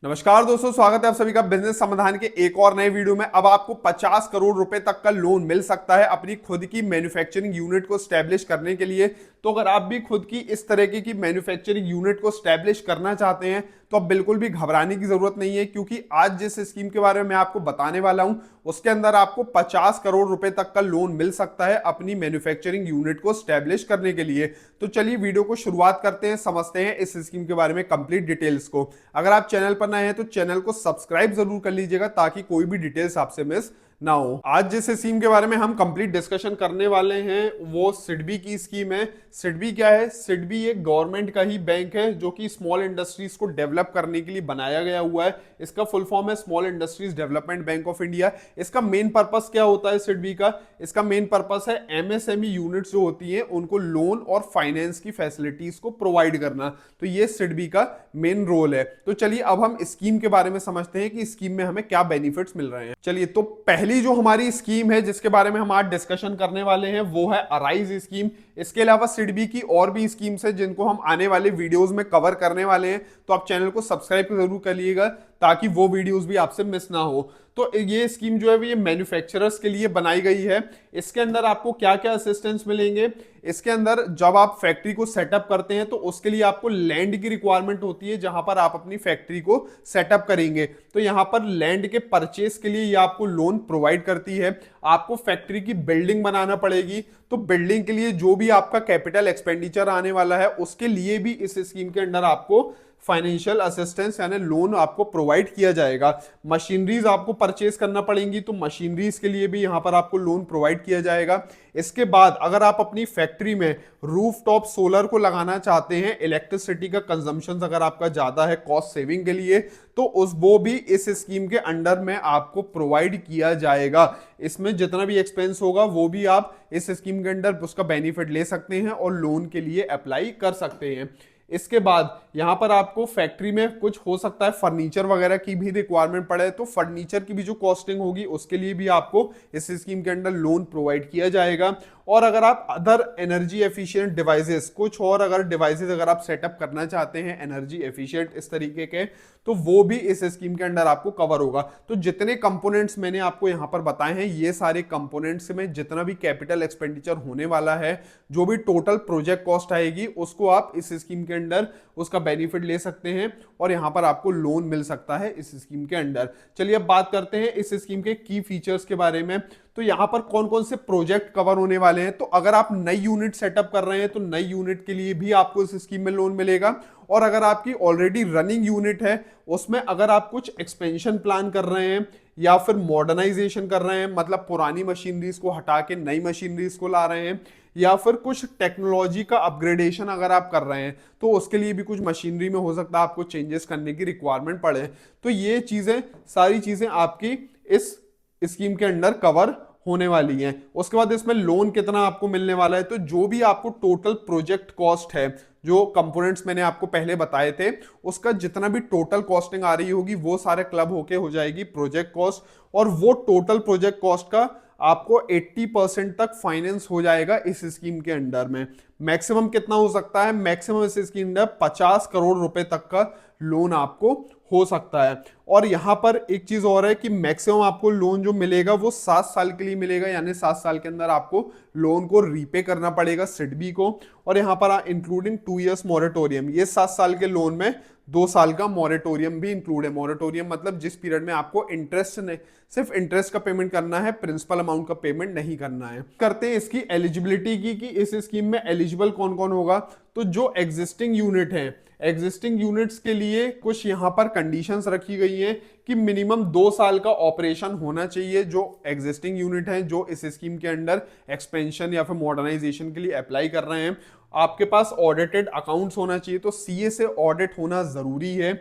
नमस्कार दोस्तों, स्वागत है आप सभी का बिजनेस समाधान के एक और नए वीडियो में। अब आपको 50 करोड़ रुपए तक का लोन मिल सकता है अपनी खुद की मैन्युफैक्चरिंग यूनिट को स्टैब्लिश करने के लिए। तो अगर आप भी खुद की इस तरीके की मैन्युफैक्चरिंग यूनिट को स्टैब्लिश करना चाहते हैं तो अब बिल्कुल भी घबराने की जरूरत नहीं है, क्योंकि आज जिस स्कीम के बारे में मैं आपको बताने वाला हूं उसके अंदर आपको 50 करोड़ रुपए तक का लोन मिल सकता है अपनी मैन्युफैक्चरिंग यूनिट को स्टैब्लिश करने के लिए। तो चलिए वीडियो को शुरुआत करते हैं, समझते हैं इस स्कीम के बारे में कंप्लीट डिटेल्स को। अगर आप चैनल पर नए हैं तो चैनल को सब्सक्राइब जरूर कर लीजिएगा ताकि कोई भी डिटेल्स आपसे मिस ना हो। आज जिस स्कीम के बारे में हम कंप्लीट डिस्कशन करने वाले हैं वो सिडबी की स्कीम है। सिडबी क्या है? सिडबी एक गवर्नमेंट का ही बैंक है जो कि स्मॉल इंडस्ट्रीज को डेवलप करने के लिए बनाया गया हुआ है। इसका फुल फॉर्म है small industries development bank of India. इसका मेन पर्पस क्या होता है सिडबी का? इसका मेन पर्पस है एमएसएमई यूनिट्स जो होती हैं उनको लोन और फाइनेंस की फैसिलिटीज को प्रोवाइड करना। तो ये सिडबी का मेन रोल है। तो चलिए अब हम स्कीम के बारे में समझते हैं कि स्कीम में हमें क्या बेनिफिट्स मिल रहे हैं। चलिए, तो पहली जो हमारी स्कीम है जिसके बारे में हम आज डिस्कशन करने वाले हैं वो है अराइज स्कीम। इसके अलावा सिडबी की और भी स्कीम्स है जिनको हम आने वाले वीडियोस में कवर करने वाले हैं। तो आप चैनल को सब्सक्राइब जरूर करिएगा ताकि वो वीडियोस भी आपसे मिस ना हो। तो ये स्कीम जो है ये मैन्युफैक्चरर्स के लिए बनाई गई है। इसके अंदर आपको क्या क्या असिस्टेंस मिलेंगे? इसके अंदर जब आप फैक्ट्री को सेटअप करते हैं तो उसके लिए आपको लैंड की रिक्वायरमेंट होती है जहां पर आप अपनी फैक्ट्री को सेटअप करेंगे। तो यहां पर लैंड के परचेस के लिए ये आपको लोन प्रोवाइड करती है। आपको फैक्ट्री की बिल्डिंग बनाना पड़ेगी तो बिल्डिंग के लिए जो भी आपका कैपिटल एक्सपेंडिचर आने वाला है उसके लिए भी इस स्कीम के अंदर आपको फाइनेंशियल असिस्टेंस यानी लोन आपको प्रोवाइड किया जाएगा। मशीनरीज आपको परचेस करना पड़ेंगी तो मशीनरीज के लिए भी यहां पर आपको लोन प्रोवाइड किया जाएगा। इसके बाद अगर आप अपनी फैक्ट्री में रूफटॉप सोलर को लगाना चाहते हैं, इलेक्ट्रिसिटी का कंजम्पशन अगर आपका ज्यादा है कॉस्ट सेविंग के लिए, तो उस वो भी इस स्कीम के अंडर में आपको प्रोवाइड किया जाएगा। इसमें जितना भी एक्सपेंस होगा वो भी आप इस स्कीम के अंडर उसका बेनिफिट ले सकते हैं और लोन के लिए अप्लाई कर सकते हैं। इसके बाद यहां पर आपको फैक्ट्री में कुछ हो सकता है फर्नीचर वगैरह की भी रिक्वायरमेंट पड़े तो फर्नीचर की भी जो कॉस्टिंग होगी उसके लिए भी आपको इस स्कीम के अंडर लोन प्रोवाइड किया जाएगा। और अगर आप अदर एनर्जी एफिशिएंट डिवाइसेस कुछ और अगर डिवाइसेस अगर आप सेटअप करना चाहते हैं एनर्जी एफिशिएंट इस तरीके के, तो वो भी इस स्कीम के अंडर आपको कवर होगा। तो जितने कंपोनेंट्स मैंने आपको यहां पर बताए हैं ये सारे कंपोनेंट्स में जितना भी कैपिटल एक्सपेंडिचर होने वाला है, जो भी टोटल प्रोजेक्ट कॉस्ट आएगी उसको आप इस स्कीम के अंडर उसका बेनिफिट ले सकते हैं और यहां पर आपको लोन मिल सकता है इस स्कीम के अंडर। चलिए अब बात करते हैं इस स्कीम के की फीचर्स के बारे में। तो यहां पर कौन कौन से प्रोजेक्ट कवर होने वाले हैं? तो अगर आप नई यूनिट सेटअप कर रहे हैं तो नई यूनिट के लिए भी आपको इस स्कीम में लोन मिलेगा। और अगर आपकी ऑलरेडी रनिंग यूनिट है उसमें अगर आप कुछ एक्सपेंशन प्लान कर रहे हैं या फिर मॉडर्नाइजेशन कर रहे हैं, मतलब पुरानी मशीनरीज को हटा के नई मशीनरीज को ला रहे हैं, या फिर कुछ टेक्नोलॉजी का अपग्रेडेशन अगर आप कर रहे हैं तो उसके लिए भी कुछ मशीनरी में हो सकता है आपको चेंजेस करने की रिक्वायरमेंट पड़े। तो ये चीजें सारी चीजें आपकी इस स्कीम के अंडर कवर होने वाली हैं। उसके बाद इसमें लोन कितना आपको मिलने वाला है? तो जो भी आपको टोटल प्रोजेक्ट कॉस्ट है, जो कंपोनेंट्स मैंने आपको पहले बताए थे उसका जितना भी टोटल कॉस्टिंग आ रही होगी वो सारे क्लब होके हो जाएगी प्रोजेक्ट कॉस्ट। और वो टोटल प्रोजेक्ट कॉस्ट का आपको 80% तक फाइनेंस हो जाएगा इस स्कीम के अंडर में। मैक्सिमम कितना हो सकता है? मैक्सिमम इस स्कीम अंडर 50 करोड़ रुपए तक का लोन आपको हो सकता है। और यहां पर एक चीज और है कि मैक्सिमम आपको लोन जो मिलेगा वो 7 साल के लिए मिलेगा, यानी 7 साल के अंदर आपको लोन को रीपे करना पड़ेगा सिडबी को। और यहां पर इंक्लूडिंग 2 इयर्स मॉरेटोरियम, ये 7 साल के लोन में 2 साल का मॉरेटोरियम भी इंक्लूड है। मॉरेटोरियम मतलब जिस पीरियड में आपको इंटरेस्ट नहीं, सिर्फ इंटरेस्ट का पेमेंट करना है, प्रिंसिपल अमाउंट का पेमेंट नहीं करना है। करते हैं इसकी एलिजिबिलिटी की कि इस स्कीम में एलिजिबल कौन कौन होगा। तो जो एग्जिस्टिंग यूनिट है, एग्जिस्टिंग यूनिट्स के लिए कुछ यहां पर कंडीशंस रखी गई हैं कि मिनिमम 2 साल का ऑपरेशन होना चाहिए जो एग्जिस्टिंग यूनिट है जो इस स्कीम के अंडर एक्सपेंशन या फिर मॉडर्नाइजेशन के लिए अप्लाई कर रहे हैं। आपके पास ऑडिटेड अकाउंट्स होना चाहिए, तो सीए से ऑडिट होना जरूरी है।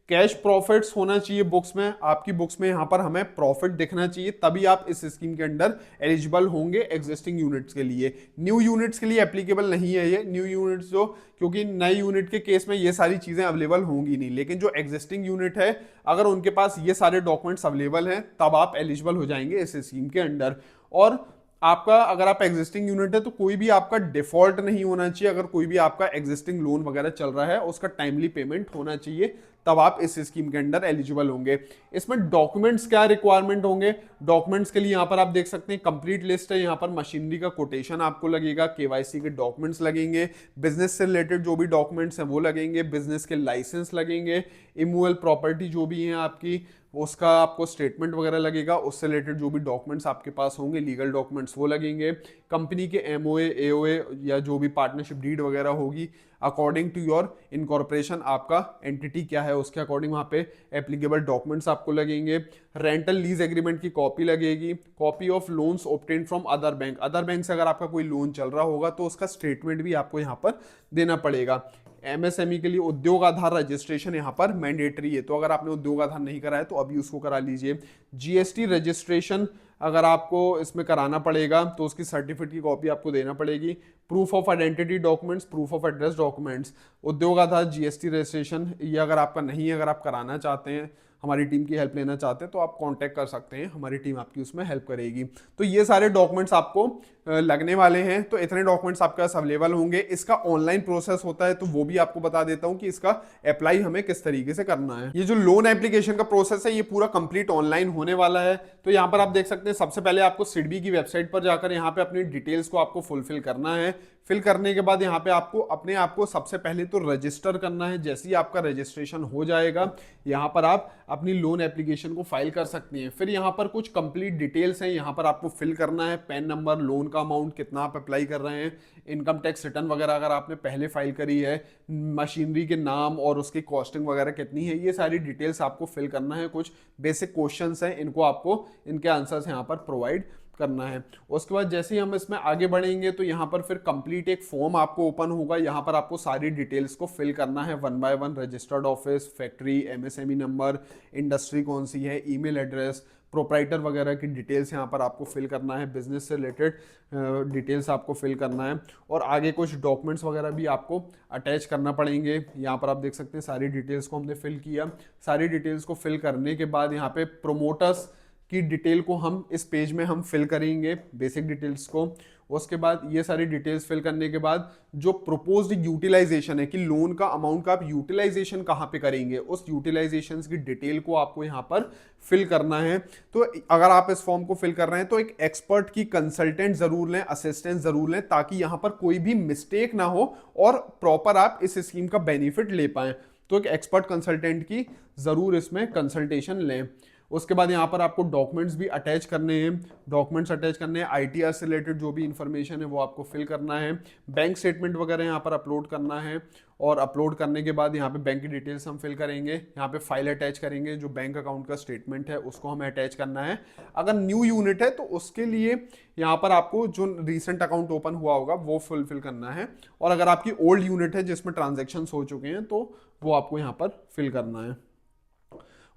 कैश प्रॉफिट्स होना चाहिए बुक्स में, आपकी बुक्स में यहां पर हमें प्रॉफिट दिखना चाहिए, तभी आप इस स्कीम के अंडर एलिजिबल होंगे एग्जिस्टिंग यूनिट्स के लिए। न्यू यूनिट्स के लिए एप्लीकेबल नहीं है ये न्यू यूनिट्स जो, क्योंकि नई यूनिट के केस में ये सारी चीजें अवेलेबल होंगी नहीं। लेकिन जो एग्जिस्टिंग यूनिट है अगर उनके पास ये सारे डॉक्यूमेंट्स अवेलेबल हैं तब आप एलिजिबल हो जाएंगे इस स्कीम के अंडर। और आपका अगर आप एग्जिस्टिंग यूनिट है तो कोई भी आपका डिफॉल्ट नहीं होना चाहिए। अगर कोई भी आपका एग्जिस्टिंग लोन वगैरह चल रहा है उसका टाइमली पेमेंट होना चाहिए, तब आप इस स्कीम के अंडर एलिजिबल होंगे। इसमें डॉक्यूमेंट्स क्या रिक्वायरमेंट होंगे, डॉक्यूमेंट्स के लिए यहाँ पर आप देख सकते हैं कंप्लीट लिस्ट है। यहाँ पर मशीनरी का कोटेशन आपको लगेगा, केवाईसी के डॉक्यूमेंट्स लगेंगे, बिजनेस से रिलेटेड जो भी डॉक्यूमेंट्स हैं वो लगेंगे, बिजनेस के लाइसेंस लगेंगे, इमूवेबल प्रॉपर्टी जो भी है आपकी उसका आपको स्टेटमेंट वगैरह लगेगा, उससे रिलेटेड जो भी डॉक्यूमेंट्स आपके पास होंगे लीगल डॉक्यूमेंट्स वो लगेंगे, कंपनी के एमओए एओए या जो भी पार्टनरशिप डीड वगैरह होगी अकॉर्डिंग टू योर इनकॉर्पोरेशन, आपका एंटिटी क्या है उसके अकॉर्डिंग वहाँ पे एप्लीकेबल डॉक्यूमेंट्स आपको लगेंगे, रेंटल लीज एग्रीमेंट की कॉपी लगेगी, copy of loans obtained from other bank, other bank से अगर आपका कोई लोन चल रहा होगा तो उसका स्टेटमेंट भी आपको यहाँ पर देना पड़ेगा। एमएसएमई के लिए उद्योग आधार रजिस्ट्रेशन यहाँ पर मैंडेटरी है, तो अगर आपने उद्योग आधार नहीं कराया तो अभी उसको करा लीजिए। जीएसटी रजिस्ट्रेशन अगर आपको इसमें कराना पड़ेगा तो उसकी सर्टिफिकेट की कॉपी आपको देना पड़ेगी। Proof of identity documents, proof of address documents, उद्योग आधार जीएसटी रजिस्ट्रेशन ये अगर आपका नहीं है, अगर आप कराना चाहते हैं, हमारी टीम की हेल्प लेना चाहते हैं तो आप कांटेक्ट कर सकते हैं, हमारी टीम आपकी उसमें हेल्प करेगी। तो ये सारे डॉक्यूमेंट्स आपको लगने वाले हैं, तो इतने डॉक्यूमेंट्स आपके पास अवेलेबल होंगे। इसका ऑनलाइन प्रोसेस होता है तो वो भी आपको बता देता हूं कि इसका अप्लाई हमें किस तरीके से करना है। ये जो लोन एप्लीकेशन का प्रोसेस है ये पूरा कंप्लीट ऑनलाइन होने वाला है। तो यहाँ पर आप देख सकते हैं सबसे पहले आपको सिडबी की वेबसाइट पर जाकर यहाँ पे अपनी डिटेल्स को आपको फुलफिल करना है। फिल करने के बाद यहाँ पे आपको अपने आप को सबसे पहले तो रजिस्टर करना है। जैसे ही आपका रजिस्ट्रेशन हो जाएगा यहाँ पर आप अपनी लोन एप्लीकेशन को फाइल कर सकती हैं। फिर यहाँ पर कुछ कंप्लीट डिटेल्स हैं, यहाँ पर आपको फिल करना है, पैन नंबर, लोन का अमाउंट कितना आप अप्लाई कर रहे हैं, इनकम टैक्स रिटर्न वगैरह अगर आपने पहले फाइल करी है, मशीनरी के नाम और उसकी कॉस्टिंग वगैरह कितनी है, ये सारी डिटेल्स आपको फिल करना है। कुछ बेसिक क्वेश्चंस हैं, इनको आपको इनके आंसर्स यहाँ पर प्रोवाइड करना है। उसके बाद जैसे ही हम इसमें आगे बढ़ेंगे तो यहाँ पर फिर कंप्लीट एक फॉर्म आपको ओपन होगा। यहाँ पर आपको सारी डिटेल्स को फिल करना है one by one, registered office, factory, MSME number, industry कौन सी है, ईमेल एड्रेस, प्रोप्राइटर वगैरह की डिटेल्स यहाँ पर आपको फिल करना है, बिजनेस से रिलेटेड डिटेल्स आपको फिल करना है। और आगे कुछ डॉक्यूमेंट्स वगैरह भी आपको अटैच करना पड़ेंगे। यहाँ पर आप देख सकते हैं सारी डिटेल्स को हमने फिल किया। सारी डिटेल्स को फिल करने के बाद यहाँ पे प्रोमोटर्स की डिटेल को हम इस पेज में हम फिल करेंगे, बेसिक डिटेल्स को। उसके बाद ये सारी डिटेल्स फिल करने के बाद जो प्रोपोज्ड यूटिलाइजेशन है कि लोन का अमाउंट का आप यूटिलाइजेशन कहाँ पे करेंगे, उस यूटिलाइजेशन की डिटेल को आपको यहाँ पर फिल करना है। तो अगर आप इस फॉर्म को फिल कर रहे हैं तो एक एक्सपर्ट की कंसल्टेंट जरूर लें, असिस्टेंट जरूर लें, ताकि यहाँ पर कोई भी मिस्टेक ना हो और प्रॉपर आप इस स्कीम का बेनिफिट ले पाएं। तो एक एक्सपर्ट कंसल्टेंट की जरूर इसमें कंसल्टेशन लें। उसके बाद यहाँ पर आपको डॉक्यूमेंट्स भी अटैच करने हैं, डॉक्यूमेंट्स अटैच करने हैं, आईटीआर से रिलेटेड जो भी इंफॉर्मेशन है वो आपको फिल करना है, बैंक स्टेटमेंट वगैरह यहाँ पर अपलोड करना है। और अपलोड करने के बाद यहाँ पे बैंक की डिटेल्स हम फिल करेंगे, यहाँ पे फाइल अटैच करेंगे, जो बैंक अकाउंट का स्टेटमेंट है उसको हमें अटैच करना है। अगर न्यू यूनिट है तो उसके लिए यहाँ पर आपको जो रिसेंट अकाउंट ओपन हुआ होगा वो फुलफिल करना है, और अगर आपकी ओल्ड यूनिट है जिसमें ट्रांजेक्शन हो चुके हैं तो वो आपको यहाँ पर फिल करना है।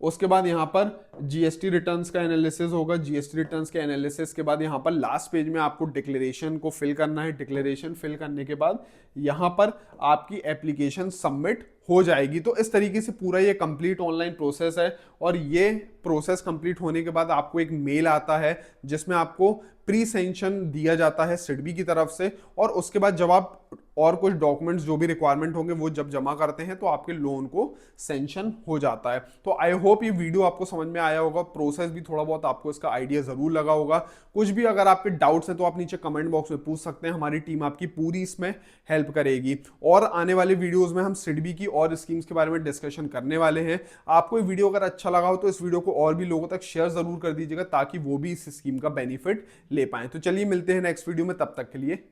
उसके बाद यहाँ पर जीएसटी रिटर्न्स का एनालिसिस होगा। जीएसटी रिटर्न्स के एनालिसिस के बाद यहाँ पर लास्ट पेज में आपको डिक्लेरेशन को फिल करना है। डिक्लेरेशन फिल करने के बाद यहाँ पर आपकी एप्लीकेशन सबमिट हो जाएगी। तो इस तरीके से पूरा ये कंप्लीट ऑनलाइन प्रोसेस है। और ये प्रोसेस कंप्लीट होने के बाद आपको एक मेल आता है जिसमें आपको प्री सेंक्शन दिया जाता है सिडबी की तरफ से, और उसके बाद जब आप और कुछ डॉक्यूमेंट्स जो भी रिक्वायरमेंट होंगे वो जब जमा करते हैं तो आपके लोन को सेंक्शन हो जाता है। तो आई होप ये वीडियो आपको समझ में आया होगा, प्रोसेस भी थोड़ा बहुत आपको इसका आइडिया जरूर लगा होगा। कुछ भी अगर आपके डाउट्स हैं तो आप नीचे कमेंट बॉक्स में पूछ सकते हैं, हमारी टीम आपकी पूरी इसमें हेल्प करेगी। और आने वाले वीडियोज में हम सिडबी की और स्कीम्स के बारे में डिस्कशन करने वाले हैं। आपको ये वीडियो अगर अच्छा लगा हो तो इस वीडियो को और भी लोगों तक शेयर जरूर कर दीजिएगा ताकि वो भी इस स्कीम का बेनिफिट ले पाएं। तो चलिए मिलते हैं नेक्स्ट वीडियो में, तब तक के लिए